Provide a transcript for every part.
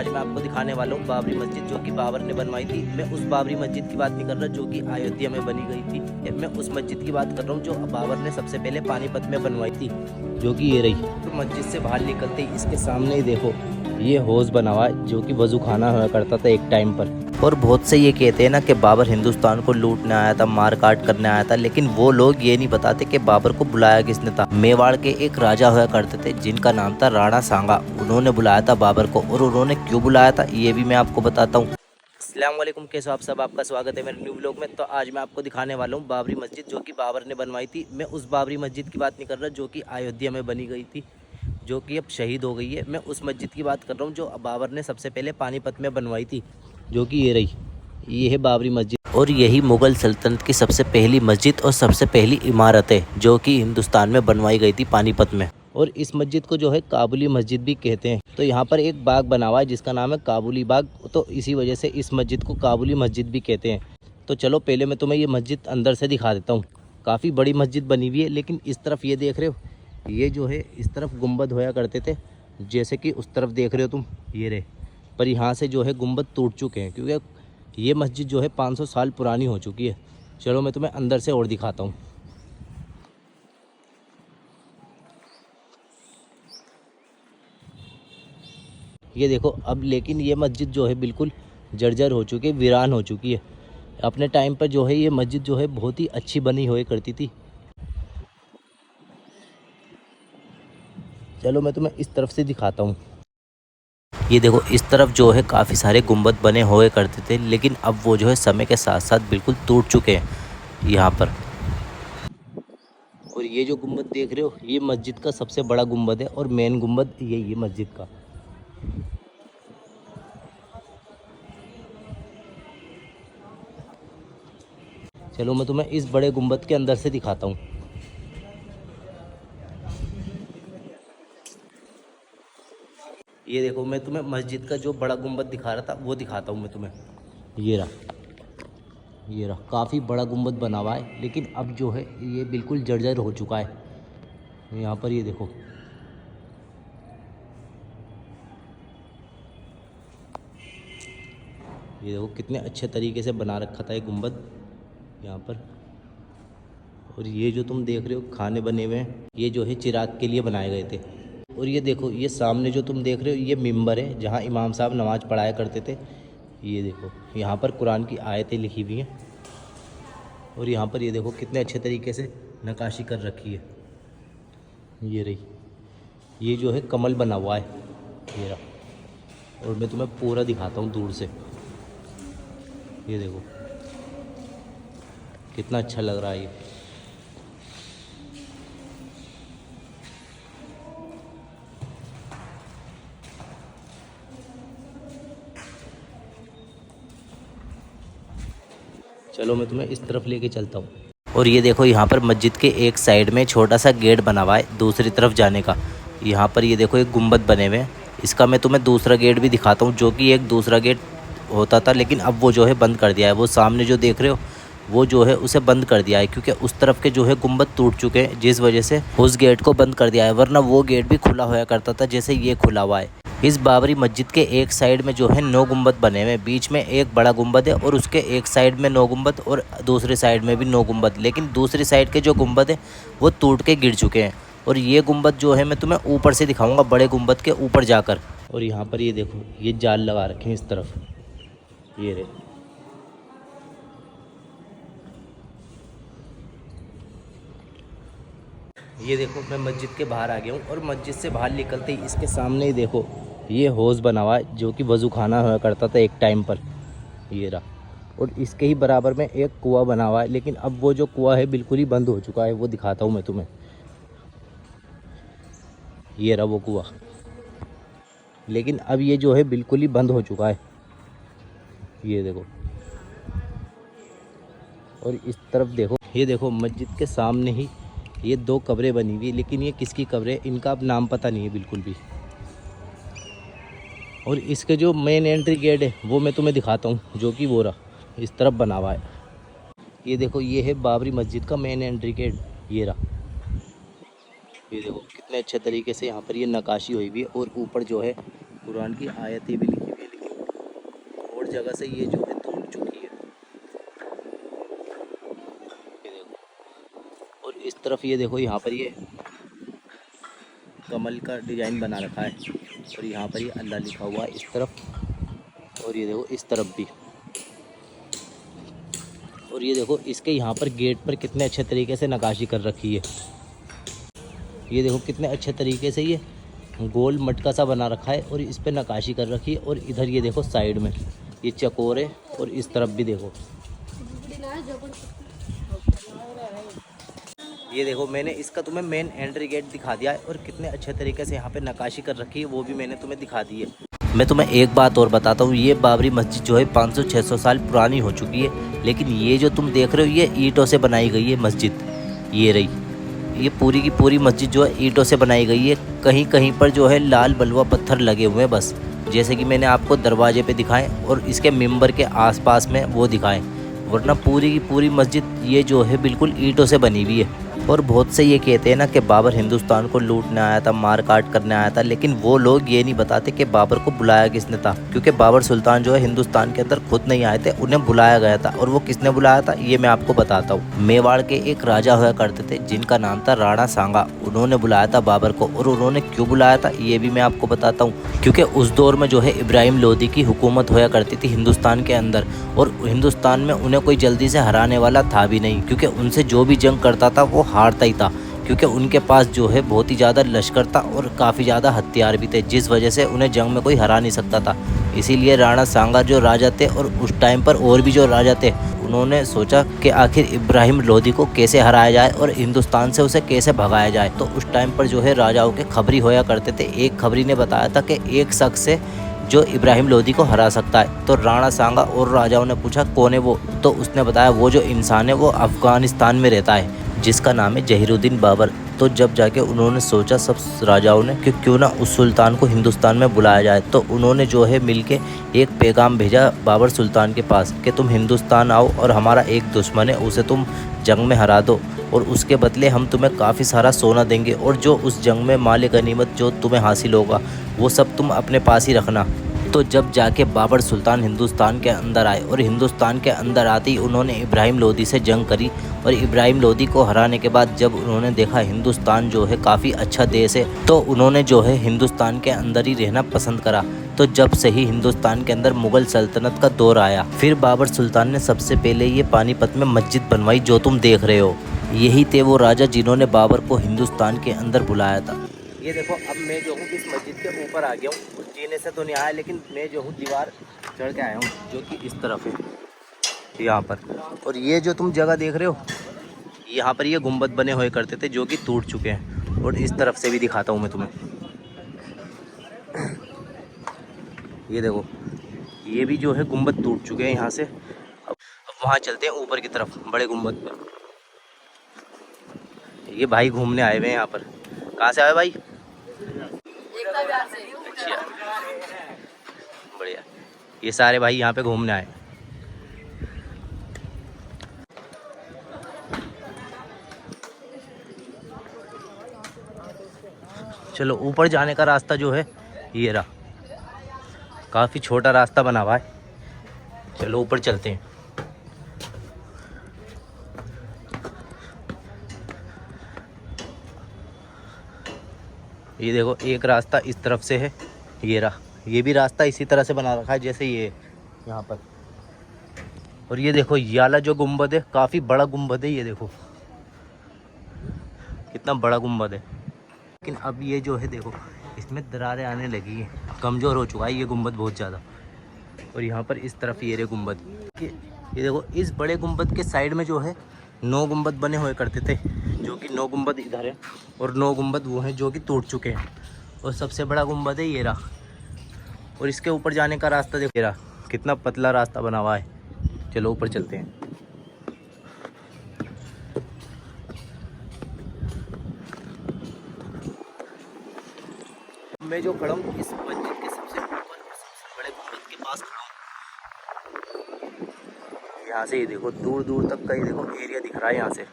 आज मैं आपको दिखाने वाला हूँ बाबरी मस्जिद, जो कि बाबर ने बनवाई थी। मैं उस बाबरी मस्जिद की बात नहीं कर रहा जो कि अयोध्या में बनी गई थी। मैं उस मस्जिद की बात कर रहा हूँ जो बाबर ने सबसे पहले पानीपत में बनवाई थी, जो कि ये रही। तो मस्जिद से बाहर निकलते ही इसके सामने ही देखो ये हौज बना हुआ है, जो कि वजू खाना हुआ करता था एक टाइम पर। और बहुत से ये कहते हैं ना कि बाबर हिंदुस्तान को लूटने आया था, मार काट करने आया था, लेकिन वो लोग ये नहीं बताते कि बाबर को बुलाया किसने था। मेवाड़ के एक राजा हुआ करते थे जिनका नाम था राणा सांगा। उन्होंने बुलाया था बाबर को, और उन्होंने क्यों बुलाया था ये भी मैं आपको बताता हूँ। अस्सलाम वालेकुम, कैसे हो आप सब। आपका स्वागत है मेरे न्यू व्लॉग में। तो आज मैं आपको दिखाने वाला हूँ बाबरी मस्जिद, जो कि बाबर ने बनवाई थी। मैं उस बाबरी मस्जिद की बात नहीं कर रहा जो कि अयोध्या में बनी गई थी, जो कि अब शहीद हो गई है। मैं उस मस्जिद की बात कर रहा हूँ जो बाबर ने सबसे पहले पानीपत में बनवाई थी, जो कि ये रही। ये है बाबरी मस्जिद, और यही मुग़ल सल्तनत की सबसे पहली मस्जिद और सबसे पहली इमारत है जो कि हिंदुस्तान में बनवाई गई थी पानीपत में। और इस मस्जिद को जो है काबुली मस्जिद भी कहते हैं। तो यहाँ पर एक बाग बना हुआ है जिसका नाम है काबुली बाग, तो इसी वजह से इस मस्जिद को काबुली मस्जिद भी कहते हैं। तो चलो पहले मैं तुम्हें ये मस्जिद अंदर से दिखा देता हूँ। काफ़ी बड़ी मस्जिद बनी हुई है, लेकिन इस तरफ ये देख रहे हो, ये जो है इस तरफ गुंबद होया करते थे, जैसे कि उस तरफ देख रहे हो तुम, ये रहे। पर यहाँ से जो है गुंबद टूट चुके हैं, क्योंकि ये मस्जिद जो है 500 साल पुरानी हो चुकी है। चलो मैं तुम्हें अंदर से और दिखाता हूँ। ये देखो अब, लेकिन ये मस्जिद जो है बिल्कुल जर्जर हो चुकी है, वीरान हो चुकी है। अपने टाइम पर जो है ये मस्जिद जो है बहुत ही अच्छी बनी हुई करती थी। चलो मैं तुम्हें इस तरफ से दिखाता हूँ। ये देखो इस तरफ जो है काफ़ी सारे गुंबद बने हुए करते थे, लेकिन अब वो जो है समय के साथ साथ बिल्कुल टूट चुके हैं यहाँ पर। और ये जो गुंबद देख रहे हो, ये मस्जिद का सबसे बड़ा गुंबद है, और मेन गुंबद यही है मस्जिद का। चलो मैं तुम्हें इस बड़े गुंबद के अंदर से दिखाता हूँ। ये देखो मैं तुम्हें मस्जिद का जो बड़ा गुंबद दिखा रहा था वो दिखाता हूँ मैं तुम्हें। ये रहा, ये रहा। काफ़ी बड़ा गुंबद बना हुआ है, लेकिन अब जो है ये बिल्कुल जर्जर हो चुका है। यहाँ पर ये देखो, ये देखो कितने अच्छे तरीके से बना रखा था ये गुंबद यहाँ पर। और ये जो तुम देख रहे हो खाने बने हुए हैं, ये जो है चिराग के लिए बनाए गए थे। और ये देखो ये सामने जो तुम देख रहे हो, ये मिंबर है जहाँ इमाम साहब नमाज़ पढ़ाया करते थे। ये देखो यहाँ पर कुरान की आयतें लिखी हुई हैं। और यहाँ पर ये देखो कितने अच्छे तरीके से नक्काशी कर रखी है। ये रही, ये जो है कमल बना हुआ है, ये रहा। और मैं तुम्हें पूरा दिखाता हूँ दूर से। ये देखो कितना अच्छा लग रहा है ये। चलो मैं तुम्हें इस तरफ लेके चलता हूँ। और ये देखो यहाँ पर मस्जिद के एक साइड में छोटा सा गेट बना हुआ है दूसरी तरफ जाने का। यहाँ पर ये देखो एक गुंबद बने हुए हैं। इसका मैं तुम्हें दूसरा गेट भी दिखाता हूँ, जो कि एक दूसरा गेट होता था, लेकिन अब वो जो है बंद कर दिया है। वो सामने जो देख रहे हो, वो जो है उसे बंद कर दिया है, क्योंकि उस तरफ के जो है गुंबद टूट चुके हैं, जिस वजह से उस गेट को बंद कर दिया है। वरना वो गेट भी खुला होया करता था, जैसे ये खुला हुआ है। इस बाबरी मस्जिद के एक साइड में जो है 9 गुंबद बने हुए हैं। बीच में एक बड़ा गुंबद है, और उसके एक साइड में 9 गुंबद, और दूसरी साइड में भी 9 गुंबद। लेकिन दूसरी साइड के जो गुंबद है वो टूट के गिर चुके हैं। और ये गुंबद जो है मैं तुम्हें ऊपर से दिखाऊंगा, बड़े गुंबद के ऊपर जाकर। और यहाँ पर ये देखो ये जाल लगा रखे हैं इस तरफ, ये रहे। ये देखो मैं मस्जिद के बाहर आ गया हूँ, और मस्जिद से बाहर निकलते ही इसके सामने ही देखो ये हौज़ बना हुआ है, जो कि वज़ू खाना हुआ करता था एक टाइम पर। ये रहा। और इसके ही बराबर में एक कुआं बना हुआ है, लेकिन अब वो जो कुआं है बिल्कुल ही बंद हो चुका है। वो दिखाता हूँ मैं तुम्हें। ये रहा वो कुआं, लेकिन अब ये जो है बिल्कुल ही बंद हो चुका है। ये देखो, और इस तरफ देखो, ये देखो मस्जिद के सामने ही ये 2 कब्रें बनी हुई है, लेकिन ये किसकी कब्रें इनका अब नाम पता नहीं है बिल्कुल भी। और इसके जो मेन एंट्री गेट है वो मैं तुम्हें दिखाता हूँ, जो कि वो रहा इस तरफ बना हुआ है। ये देखो ये है बाबरी मस्जिद का मेन एंट्री गेट, ये रहा। ये देखो कितने अच्छे तरीके से यहाँ पर ये नक्काशी हुई हुई है, और ऊपर जो है कुरान की आयतें भी लिखी हुई जगह से ये जो है टूट चुकी है। ये देखो, और इस तरफ ये देखो, यहाँ पर ये कमल का डिज़ाइन बना रखा है और यहाँ पर ये अल्लाह लिखा हुआ है इस तरफ, और ये देखो इस तरफ भी। और ये देखो इसके यहाँ पर गेट पर कितने अच्छे तरीके से नक्काशी कर रखी है। ये देखो कितने अच्छे तरीके से ये गोल मटका सा बना रखा है और इस पर नक्काशी कर रखी है। और इधर ये देखो साइड में ये चकोर है और इस तरफ भी देखो। ये देखो मैंने इसका तुम्हें मेन एंट्री गेट दिखा दिया है और कितने अच्छे तरीके से यहाँ पे नक्काशी कर रखी है वो भी मैंने तुम्हें दिखा दी है। मैं तुम्हें एक बात और बताता हूँ, ये बाबरी मस्जिद जो है 500-600 साल पुरानी हो चुकी है, लेकिन ये जो तुम देख रहे हो ये ईंटों से बनाई गई है मस्जिद। ये रही, ये पूरी की पूरी मस्जिद जो है ईंटों से बनाई गई है। कहीं कहीं पर जो है लाल बलुआ पत्थर लगे हुए हैं बस, जैसे कि मैंने आपको दरवाजे पे दिखाए और इसके मिंबर के आसपास में वो दिखाएं, वरना पूरी की पूरी मस्जिद ये जो है बिल्कुल ईंटों से बनी हुई है। और बहुत से ये कहते हैं ना कि बाबर हिंदुस्तान को लूटने आया था, मार काट करने आया था, लेकिन वो लोग ये नहीं बताते कि बाबर को बुलाया किसने था। क्योंकि बाबर सुल्तान जो है हिंदुस्तान के अंदर खुद नहीं आए थे, उन्हें बुलाया गया था। और वो किसने बुलाया था ये मैं आपको बताता हूँ। मेवाड़ के एक राजा हुआ करते थे जिनका नाम था राणा सांगा, उन्होंने बुलाया था बाबर को। और उन्होंने क्यों बुलाया था ये भी मैं आपको बताता हूँ। क्योंकि उस दौर में जो है इब्राहिम लोदी की हुकूमत होया करती थी हिंदुस्तान के अंदर, और हिंदुस्तान में उन्हें कोई जल्दी से हराने वाला था भी नहीं, क्योंकि उनसे जो भी जंग करता था वो हारता ही था। क्योंकि उनके पास जो है बहुत ही ज़्यादा लश्कर था और काफ़ी ज़्यादा हथियार भी थे, जिस वजह से उन्हें जंग में कोई हरा नहीं सकता था। इसीलिए राणा सांगा जो राजा थे, और उस टाइम पर और भी जो राजा थे, उन्होंने सोचा कि आखिर इब्राहिम लोदी को कैसे हराया जाए और हिंदुस्तान से उसे कैसे भगाया जाए। तो उस टाइम पर जो है राजाओं के खबरी होया करते थे। एक खबरी ने बताया था कि एक शख्स से जो इब्राहिम लोदी को हरा सकता है। तो राणा सांगा और राजाओं ने पूछा कौन है वो, तो उसने बताया वो जो इंसान है वो अफ़गानिस्तान में रहता है, जिसका नाम है जहीरुद्दीन बाबर। तो जब जाके उन्होंने सोचा सब राजाओं ने कि क्यों ना उस सुल्तान को हिंदुस्तान में बुलाया जाए, तो उन्होंने जो है मिलके एक पैगाम भेजा बाबर सुल्तान के पास कि तुम हिंदुस्तान आओ और हमारा एक दुश्मन है उसे तुम जंग में हरा दो, और उसके बदले हम तुम्हें काफ़ी सारा सोना देंगे, और जो उस जंग में माल गनीमत जो तुम्हें हासिल होगा वो सब तुम अपने पास ही रखना। तो जब जाके बाबर सुल्तान हिंदुस्तान के अंदर आए, और हिंदुस्तान के अंदर आते ही उन्होंने इब्राहिम लोदी से जंग करी, और इब्राहिम लोदी को हराने के बाद जब उन्होंने देखा हिंदुस्तान जो है काफ़ी अच्छा देश है, तो उन्होंने जो है हिंदुस्तान के अंदर ही रहना पसंद करा। तो जब से ही हिंदुस्तान के अंदर मुग़ल सल्तनत का दौर आया, फिर बाबर सुल्तान ने सबसे पहले ये पानीपत में मस्जिद बनवाई जो तुम देख रहे हो। यही थे वो राजा जिन्होंने बाबर को हिंदुस्तान के अंदर बुलाया था। ये देखो अब मैं जो हूँ इस मस्जिद के ऊपर आ गया हूँ, जीने से तो नहीं आया, लेकिन मैं जो हूँ दीवार चढ़ के आया हूँ जो कि इस तरफ है यहाँ पर। और ये जो तुम जगह देख रहे हो यहाँ पर ये गुंबद बने हुए करते थे जो कि टूट चुके हैं। और इस तरफ से भी दिखाता हूँ मैं तुम्हें, ये देखो ये भी जो है गुंबद टूट चुके हैं यहाँ से। अब वहाँ चलते हैं ऊपर की तरफ बड़े गुंबद पर। ये भाई घूमने आए हुए हैं यहाँ पर। कहाँ से आए भाई? अच्छा बढ़िया, ये सारे भाई यहाँ पे घूमने आए। चलो ऊपर जाने का रास्ता जो है ये रहा, काफ़ी छोटा रास्ता बना हुआ है। चलो ऊपर चलते हैं। ये देखो एक रास्ता इस तरफ से है, ये रहा, ये भी रास्ता इसी तरह से बना रखा है जैसे ये यहाँ पर। और ये देखो ये वाला जो गुंबद है काफ़ी बड़ा गुंबद है, ये देखो कितना बड़ा गुंबद है। लेकिन अब ये जो है देखो इसमें दरारें आने लगी हैं, कमज़ोर हो चुका है ये गुंबद बहुत ज़्यादा। और यहाँ पर इस तरफ ये रहे गुंबद, ये देखो इस बड़े गुंबद के साइड में जो है 9 गुंबद बने हुए करते थे, जो कि 9 गुंबद इधर है और 9 गुंबद वो हैं जो कि टूट चुके हैं। और सबसे बड़ा गुंबद है ये रहा, और इसके ऊपर जाने का रास्ता देखो ये रहा, कितना पतला रास्ता बना हुआ है। चलो ऊपर चलते हैं। मैं जो खड़ा हूँ इस मस्जिद के सबसे ऊपर और सबसे बड़े गुंबद के पास खड़ा हूँ। यहाँ से ये देखो दूर दूर तक का ये देखो एरिया दिख रहा है यहाँ से।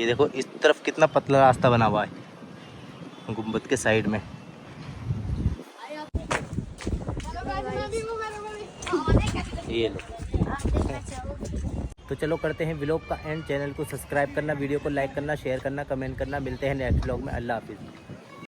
ये देखो इस तरफ कितना पतला रास्ता बना हुआ है गुम्बद के साइड में। ये लो। तो चलो करते हैं व्लॉग का एंड। चैनल को सब्सक्राइब करना, वीडियो को लाइक करना, शेयर करना, कमेंट करना। मिलते हैं नेक्स्ट व्लॉग में। अल्लाह हाफिज़।